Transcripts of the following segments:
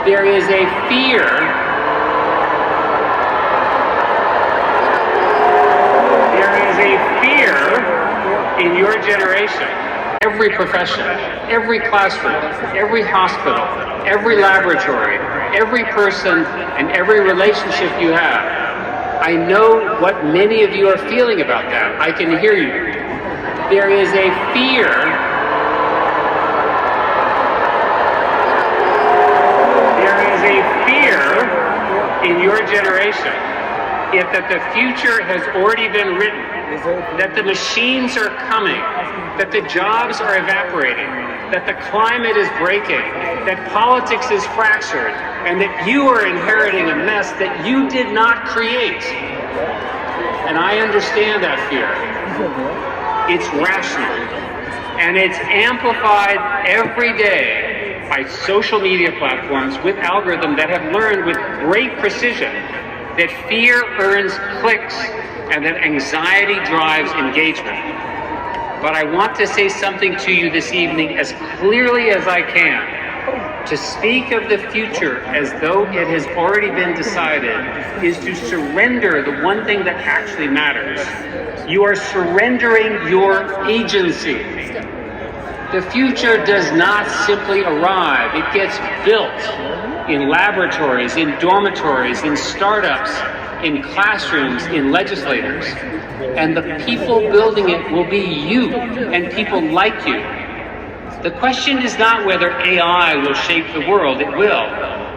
There is a fear in your generation. Every profession, every classroom, every hospital, every laboratory, every person, and every relationship you have. I know what many of you are feeling about that. I can hear you. There is a fear. There is a fear in your generation that the future has already been written, that the machines are coming, that the jobs are evaporating, that the climate is breaking, that politics is fractured, and that you are inheriting a mess that you did not create. And I understand that fear. It's rational, and it's amplified every day by social media platforms with algorithms that have learned with great precision that fear earns clicks and that anxiety drives engagement. But I want to say something to you this evening as clearly as I can. To speak of the future as though it has already been decided is to surrender the one thing that actually matters. You are surrendering your agency. The future does not simply arrive. It gets built in laboratories, in dormitories, in startups, in classrooms, in legislators. And the people building it will be you and people like you. The question is not whether AI will shape the world. It will.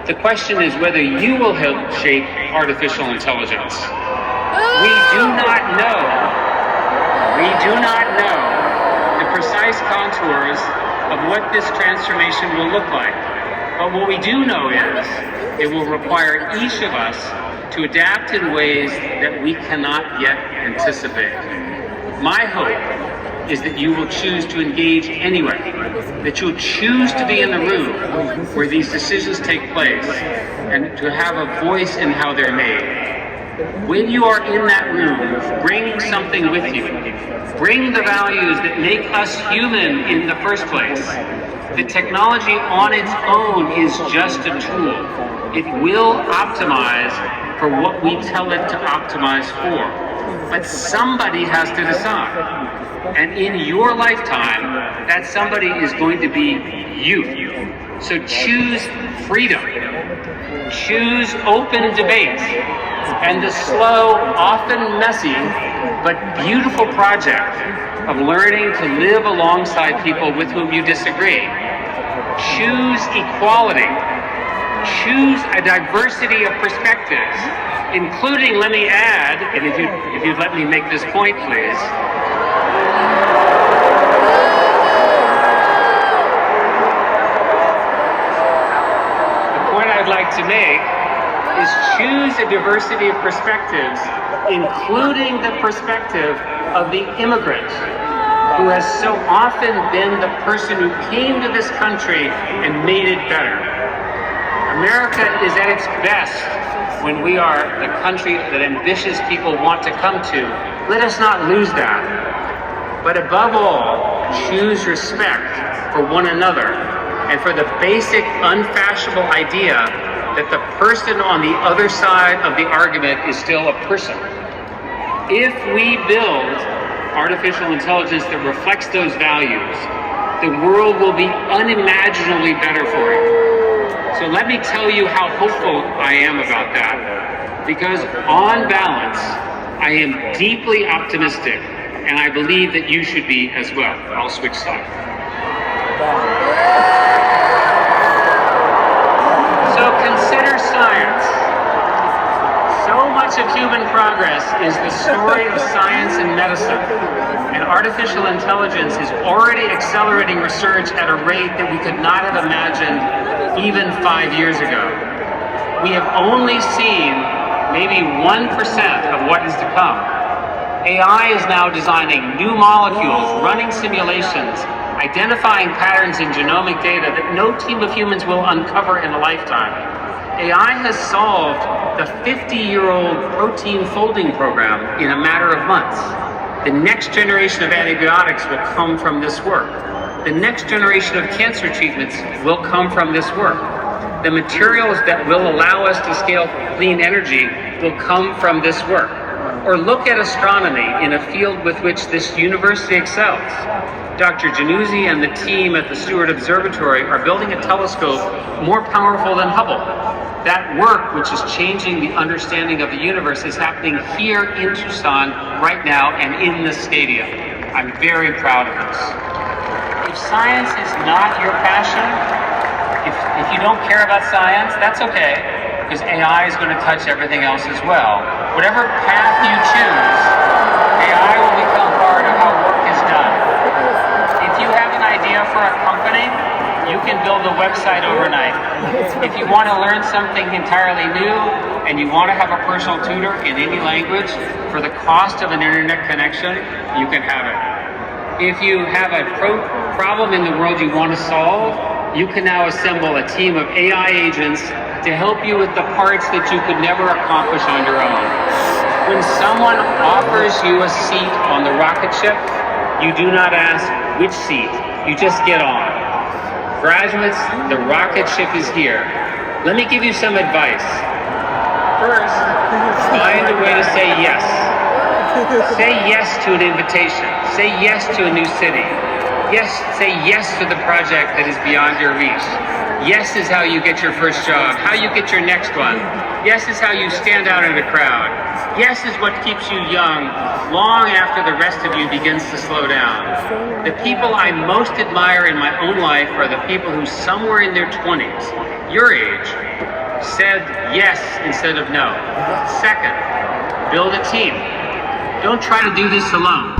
The question is whether you will help shape artificial intelligence. We do not know the precise contours of what this transformation will look like. But what we do know is it will require each of us to adapt in ways that we cannot yet anticipate. My hope is that you will choose to engage anyway, that you'll choose to be in the room where these decisions take place and to have a voice in how they're made. When you are in that room, bring something with you. Bring the values that make us human in the first place. The technology on its own is just a tool. It will optimize for what we tell it to optimize for. But somebody has to decide. And in your lifetime, that somebody is going to be you. So choose freedom. Choose open debate. And the slow, often messy, but beautiful project of learning to live alongside people with whom you disagree. Choose equality. Choose a diversity of perspectives, including, let me add, and if you'd let me make this point, please. The point I'd like to make is choose a diversity of perspectives, including the perspective of the immigrant, who has so often been the person who came to this country and made it better. America is at its best when we are the country that ambitious people want to come to. Let us not lose that. But above all, choose respect for one another and for the basic unfashionable idea that the person on the other side of the argument is still a person. If we build artificial intelligence that reflects those values, the world will be unimaginably better for it. So let me tell you how hopeful I am about that. Because on balance, I am deeply optimistic, and I believe that you should be as well. I'll switch sides. So consider science. So much of human progress is the story of science and medicine. And artificial intelligence is already accelerating research at a rate that we could not have imagined even 5 years ago. We have only seen maybe 1% of what is to come. AI is now designing new molecules, running simulations, identifying patterns in genomic data that no team of humans will uncover in a lifetime. AI has solved the 50-year-old protein folding program in a matter of months. The next generation of antibiotics will come from this work. The next generation of cancer treatments will come from this work. The materials that will allow us to scale clean energy will come from this work. Or look at astronomy in a field with which this university excels. Dr. Januzzi and the team at the Stewart Observatory are building a telescope more powerful than Hubble. That work, which is changing the understanding of the universe, is happening here in Tucson right now and in the stadium. I'm very proud of this. If science is not your passion, if you don't care about science, that's okay, because AI is going to touch everything else as well. Whatever path you choose, AI will become part of how work is done. If you have an idea for a company, you can build a website overnight. If you want to learn something entirely new and you want to have a personal tutor in any language for the cost of an internet connection, you can have it. If you have a problem in the world you want to solve, you can now assemble a team of AI agents to help you with the parts that you could never accomplish on your own. When someone offers you a seat on the rocket ship, you do not ask which seat, you just get on. Graduates, the rocket ship is here. Let me give you some advice. First, find a way to say yes. Say yes to an invitation. Say yes to a new city. Yes, say yes to the project that is beyond your reach. Yes is how you get your first job, how you get your next one. Yes is how you stand out in a crowd. Yes is what keeps you young long after the rest of you begins to slow down. The people I most admire in my own life are the people who somewhere in their 20s, your age, said yes instead of no. Second, build a team. Don't try to do this alone.